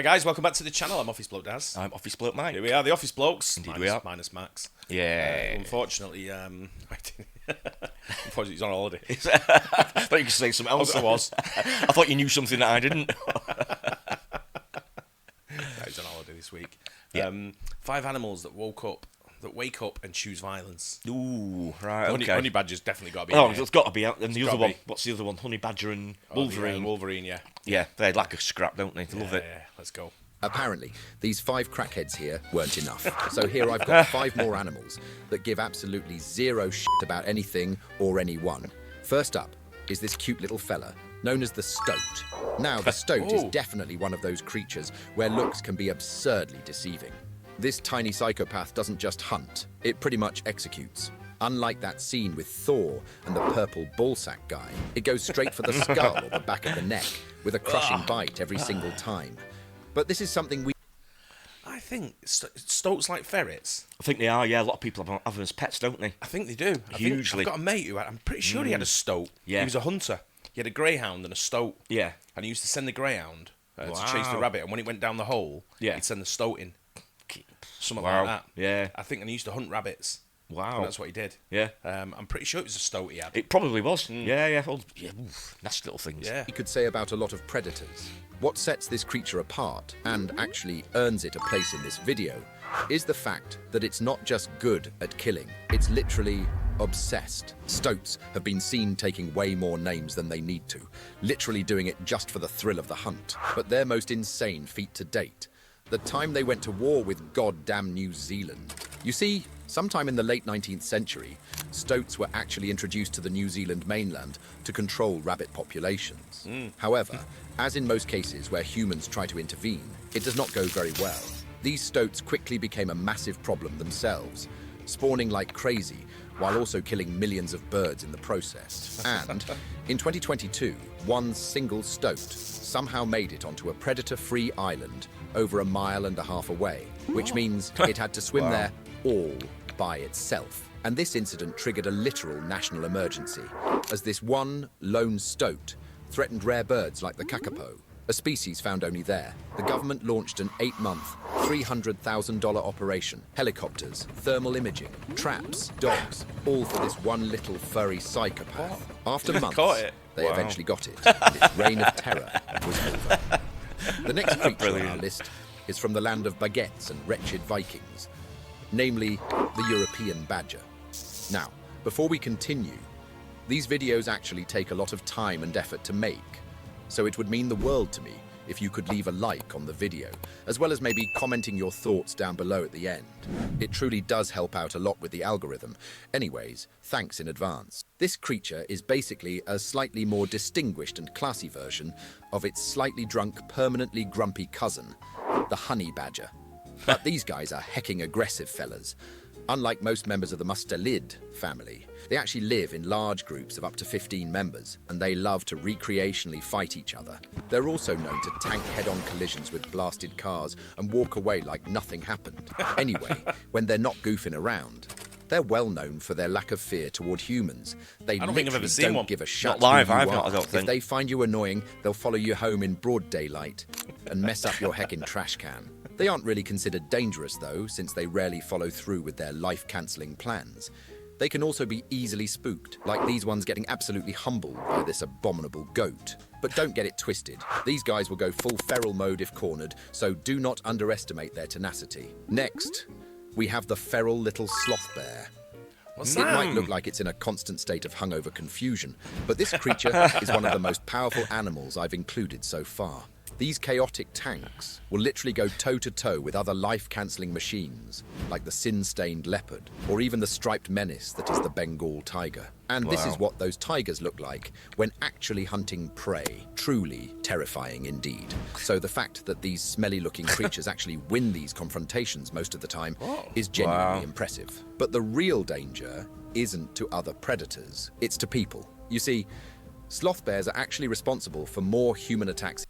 guys, welcome back to the channel. I'm Office Bloke Daz. I'm Office Bloke Mike. Here we are, the Office Blokes. Indeed we are. Minus Max. Yeah. Unfortunately, unfortunately, he's on holiday. I thought you could say something else. I was. I thought you knew something that I didn't. He's on holiday this week. Yeah. 5 animals that wake up and choose violence. Ooh, right, Honey, okay. Honey badger's definitely got to be. Oh, in here. it's got to be out. And the other one, be. what's the other one? Honey badger and Oh, Wolverine. Wolverine, yeah. Yeah, they like a scrap, don't they? They love it. Yeah, let's go. Apparently, these 5 crackheads here weren't enough. So here I've got 5 more animals that give absolutely zero shit about anything or anyone. First up is this cute little fella known as the stoat. Now, the stoat is definitely one of those creatures where looks can be absurdly deceiving. This tiny psychopath doesn't just hunt, it pretty much executes. Unlike that scene with Thor and the purple ballsack guy, it goes straight for the skull or the back of the neck with a crushing bite every single time. But this is something we... I think stoats like ferrets. I think they are, yeah. A lot of people have them as pets, don't they? I think they do. Hugely. I've got a mate who I'm pretty sure he had a stoat. Yeah. He was a hunter. He had a greyhound and a stoat. Yeah. And he used to send the greyhound to chase the rabbit. And when it went down the hole, he'd send the stoat in. Something like that. Yeah. I think, and he used to hunt rabbits. Wow. And that's what he did. Yeah. I'm pretty sure it was a stoat he had. It probably was. Yeah. Oh, yeah. Oof, nasty little things. Yeah. could say about a lot of predators. What sets this creature apart, and actually earns it a place in this video, is the fact that it's not just good at killing, it's literally obsessed. Stoats have been seen taking way more names than they need to, literally doing it just for the thrill of the hunt. But their most insane feat to date, the time they went to war with goddamn New Zealand. You see, sometime in the late 19th century, stoats were actually introduced to the New Zealand mainland to control rabbit populations. However, as in most cases where humans try to intervene, it does not go very well. These stoats quickly became a massive problem themselves, spawning like crazy while also killing millions of birds in the process. And in 2022, one single stoat somehow made it onto a predator-free island over 1.5 miles away, which means it had to swim there all by itself. And this incident triggered a literal national emergency, as this one lone stoat threatened rare birds like the kakapo, a species found only there. The government launched an 8-month, $300,000 operation. Helicopters, thermal imaging, traps, dogs, all for this one little furry psychopath. After months, they eventually got it, and its reign of terror was over. The next creature on our list is from the land of baguettes and wretched Vikings, namely the European badger. Now, before we continue, these videos actually take a lot of time and effort to make, so it would mean the world to me if you could leave a like on the video, as well as maybe commenting your thoughts down below at the end. It truly does help out a lot with the algorithm. Anyways, thanks in advance. This creature is basically a slightly more distinguished and classy version of its slightly drunk, permanently grumpy cousin, the honey badger. But these guys are hecking aggressive fellas. Unlike most members of the mustelid family, they actually live in large groups of up to 15 members, and they love to recreationally fight each other. They're also known to tank head-on collisions with blasted cars and walk away like nothing happened. Anyway, when they're not goofing around, they're well known for their lack of fear toward humans. They literally don't give a shit. Not live, who you I've are. not, I don't think. If they find you annoying, they'll follow you home in broad daylight and mess up your heckin' trash can. They aren't really considered dangerous though, since they rarely follow through with their life-cancelling plans. They can also be easily spooked, like these ones getting absolutely humbled by this abominable goat. But don't get it twisted. These guys will go full feral mode if cornered, so do not underestimate their tenacity. Next, we have the feral little sloth bear. What's It that? might look like it's in a constant state of hungover confusion, but this creature is one of the most powerful animals I've included so far. These chaotic tanks will literally go toe-to-toe with other life-cancelling machines, like the sin-stained leopard, or even the striped menace that is the Bengal tiger. And this is what those tigers look like when actually hunting prey. Truly terrifying indeed. So the fact that these smelly-looking creatures actually win these confrontations most of the time is genuinely impressive. But the real danger isn't to other predators, it's to people. You see, sloth bears are actually responsible for more human attacks.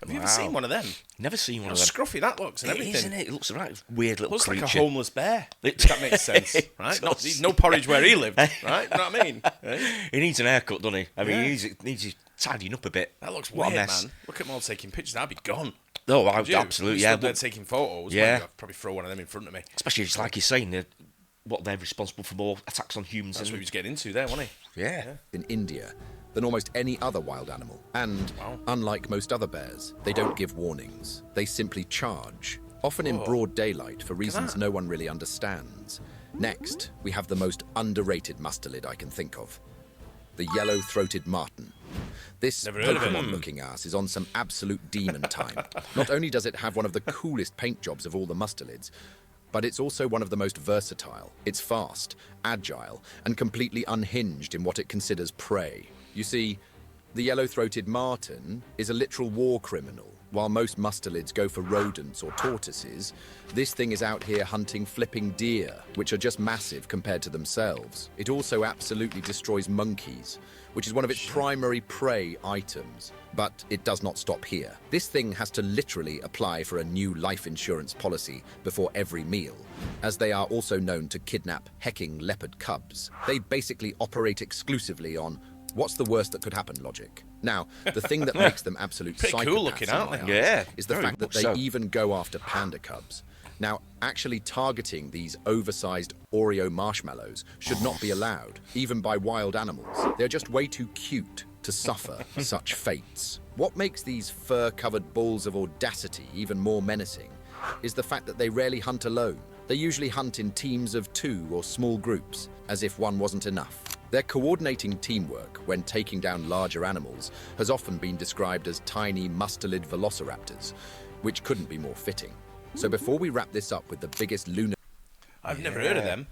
Have you ever seen one of them? Never seen one How of them. scruffy that looks and everything. Isn't it? It looks right. Weird little Looks creature. like a homeless bear. If that makes sense, right? No porridge where he lived, right? You know what I mean? Right? He needs an haircut, doesn't he? I mean, he needs his tidying up a bit. That looks What a weird, mess. man. Look at them all taking pictures. I'd be gone. No, absolutely, yeah. They're taking photos. Yeah. I'd probably throw one of them in front of me. Especially, it's like you're saying, they're responsible for more attacks on humans. That's what he was getting into there, wasn't he? Yeah. In India than almost any other wild animal. And unlike most other bears, they don't give warnings. They simply charge, often in broad daylight for reasons no one really understands. Next, we have the most underrated mustelid I can think of. The yellow-throated marten. This Pokemon-looking ass is on some absolute demon time. Not only does it have one of the coolest paint jobs of all the mustelids, but it's also one of the most versatile. It's fast, agile, and completely unhinged in what it considers prey. You see, the yellow-throated marten is a literal war criminal. While most mustelids go for rodents or tortoises, this thing is out here hunting flipping deer, which are just massive compared to themselves. It also absolutely destroys monkeys, which is one of its primary prey items. But it does not stop here. This thing has to literally apply for a new life insurance policy before every meal, as they are also known to kidnap hecking leopard cubs. They basically operate exclusively on what's the worst that could happen logic. Now, the thing that makes them absolute psychopaths cool looking, aren't they? is the fact that they even go after panda cubs. Now, actually targeting these oversized Oreo marshmallows should not be allowed, even by wild animals. They're just way too cute to suffer such fates. What makes these fur-covered balls of audacity even more menacing is the fact that they rarely hunt alone. They usually hunt in teams of 2 or small groups, as if one wasn't enough. Their coordinating teamwork when taking down larger animals has often been described as tiny mustelid velociraptors, which couldn't be more fitting. So before we wrap this up with the biggest lunatic... I've never heard of them.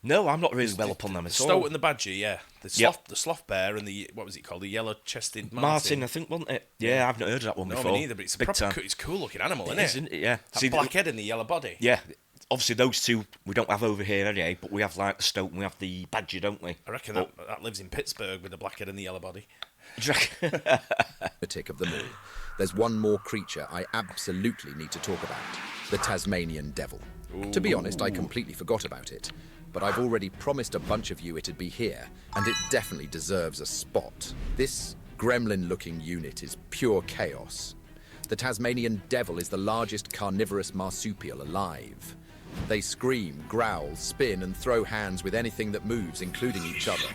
No, I'm not really well up on them at all. Stoat and the Badger, yeah. The sloth bear and the, what was it called? The yellow-chested Martin, I think, wasn't it? Yeah, I've not heard of that one before. No, me neither, but it's a proper it's a cool-looking animal, isn't it? Yeah. That black head and the yellow body. Yeah. Obviously, those two we don't have over here anyway, but we have like the stoat and we have the badger, don't we? I reckon that lives in Pittsburgh with the black head and the yellow body. Of them all. There's one more creature I absolutely need to talk about. The Tasmanian Devil. Ooh. To be honest, I completely forgot about it. But I've already promised a bunch of you it'd be here, and it definitely deserves a spot. This gremlin-looking unit is pure chaos. The Tasmanian Devil is the largest carnivorous marsupial alive. They scream, growl, spin, and throw hands with anything that moves, including each other.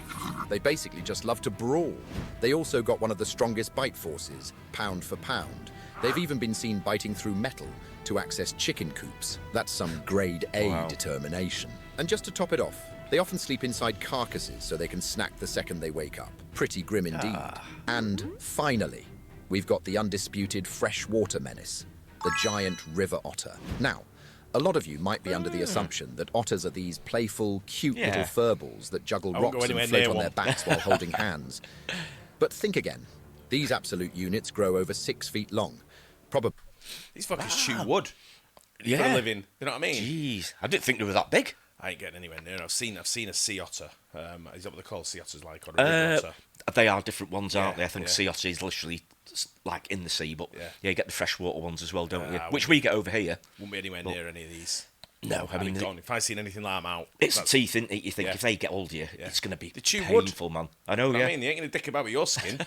They basically just love to brawl. They also got one of the strongest bite forces, pound for pound. They've even been seen biting through metal to access chicken coops. That's some grade A determination. And just to top it off, they often sleep inside carcasses so they can snack the second they wake up. Pretty grim indeed. And finally, we've got the undisputed freshwater menace, the giant river otter. Now, a lot of you might be under the assumption that otters are these playful, cute little furballs that juggle rocks and float on their backs while holding hands. But think again. These absolute units grow over 6 feet long. Probably. These fuckers chew wood for a living. You know what I mean? Jeez, I didn't think they were that big. I ain't getting anywhere near. I've seen a sea otter. Is that what they call sea otters like, or a river otter? They are different ones, aren't they? I think sea otter is literally like in the sea, but you get the freshwater ones as well, don't you? Which we get over here. Wouldn't be anywhere near any of these. No, I mean, if I seen anything like them out, it's the teeth, isn't it? You think if they get hold of you, it's going to be painful, man. I know, I mean, they ain't going to dick about with your skin.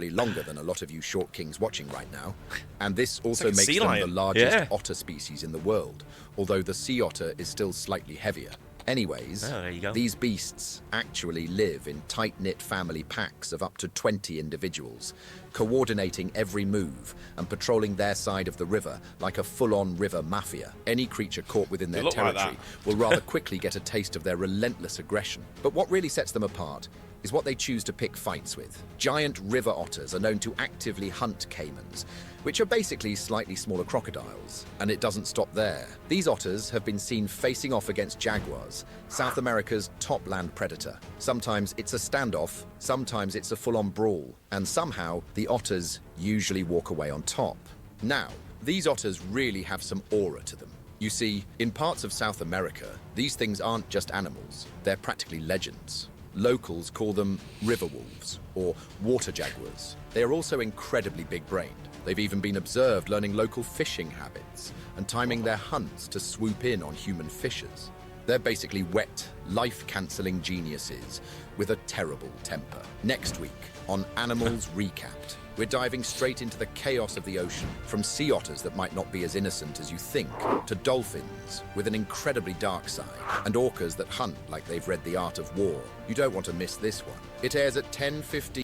Longer than a lot of you short kings watching right now, and this also makes them the largest otter species in the world, although the sea otter is still slightly heavier. Anyways, there you go. These beasts actually live in tight-knit family packs of up to 20 individuals, coordinating every move and patrolling their side of the river like a full-on river mafia. Any creature caught within their territory will rather quickly get a taste of their relentless aggression. But what really sets them apart is what they choose to pick fights with. Giant river otters are known to actively hunt caimans, which are basically slightly smaller crocodiles. And it doesn't stop there. These otters have been seen facing off against jaguars, South America's top land predator. Sometimes it's a standoff, sometimes it's a full-on brawl, and somehow the otters usually walk away on top. Now, these otters really have some aura to them. You see, in parts of South America, these things aren't just animals, they're practically legends. Locals call them river wolves or water jaguars. They are also incredibly big-brained. They've even been observed learning local fishing habits and timing their hunts to swoop in on human fishers. They're basically wet, life-cancelling geniuses with a terrible temper. Next week on Animals Recapped, we're diving straight into the chaos of the ocean, from sea otters that might not be as innocent as you think, to dolphins with an incredibly dark side, and orcas that hunt like they've read The Art of War. You don't want to miss this one. It airs at 10:50.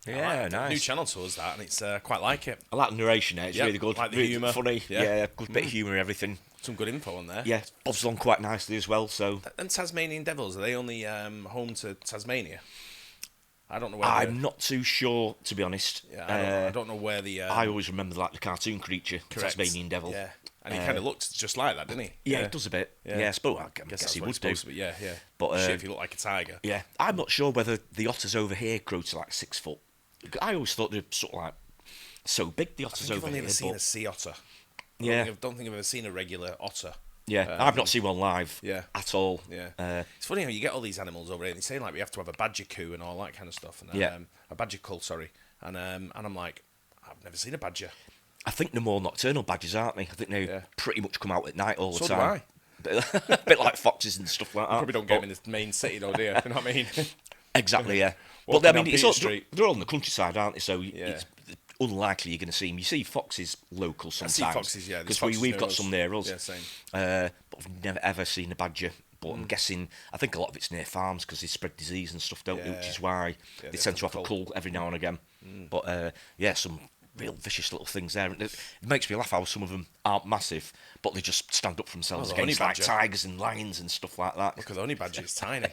Yeah, nice. New channel to us, that, and it's quite like it. I like the narration there. It's really good. Like the really humour. Funny. Yeah, good bit of humour and everything. Some good info on there. Yeah, bobs along quite nicely as well. So. And Tasmanian Devils, are they only home to Tasmania? I don't know where. I'm not too sure, to be honest. Yeah, I don't know where the. I always remember like the cartoon creature, Tasmanian Devil. Yeah, and he kind of looks just like that, didn't he? Yeah, it does a bit. Yeah, I suppose I guess he would do. Yeah. But shit, if you look like a tiger. Yeah, I'm not sure whether the otters over here grow to like 6 foot. I always thought they're sort of like so big. The otters over here. I've only ever seen a sea otter. Yeah, I don't think I've ever seen a regular otter. Yeah, I've not seen one live. At all. Yeah, it's funny how you get all these animals over here. And they say like we have to have a badger coup and all that kind of stuff. And, a badger cull, sorry. And I'm like, I've never seen a badger. I think they're more nocturnal badgers, aren't they? I think they pretty much come out at night all the time. Do I. A bit like foxes and stuff like that. Probably don't get them in the main city though, do you? You know what I mean? Exactly, yeah. But I mean, they're all on the countryside, aren't they? So it's unlikely you're going to see them. You see foxes local sometimes. I see foxes, yeah. Because we've got some near us. Yeah, same. But I've never ever seen a badger. But I'm guessing, I think a lot of it's near farms because they spread disease and stuff, don't they? Which is why they tend to have a cull every now and again. But some real vicious little things there. It makes me laugh how some of them aren't massive, but they just stand up for themselves against like tigers and lions and stuff like that. Because the honey badger is tiny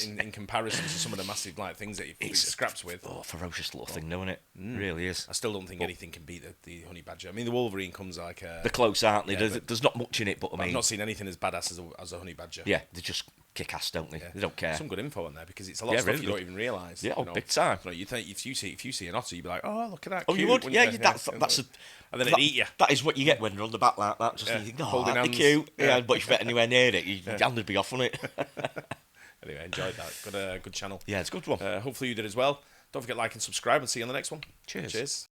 in comparison to some of the massive like things that you scraps with. Oh, ferocious little thing, though, isn't it? It really is. I still don't think anything can beat the honey badger. I mean, the wolverine comes like they're close, aren't they? There's not much in it, but I mean, I've not seen anything as badass as a honey badger. Yeah, they just kick ass, don't they? They don't care. Some good info on there because it's a lot of stuff you don't even realise. Yeah, big time. You think if you see an otter, you'd be like, oh, look at that. Oh, cute, you would? Yeah, that's and then it'd eat you. That is what you get when they're on the back like that. Just you think, holding hands. Cute. Yeah, but if you get anywhere near it, your hand would be off on it. Anyway, enjoyed that. Good channel. Yeah, it's a good one. Hopefully you did as well. Don't forget to like and subscribe and see you on the next one. Cheers. Cheers.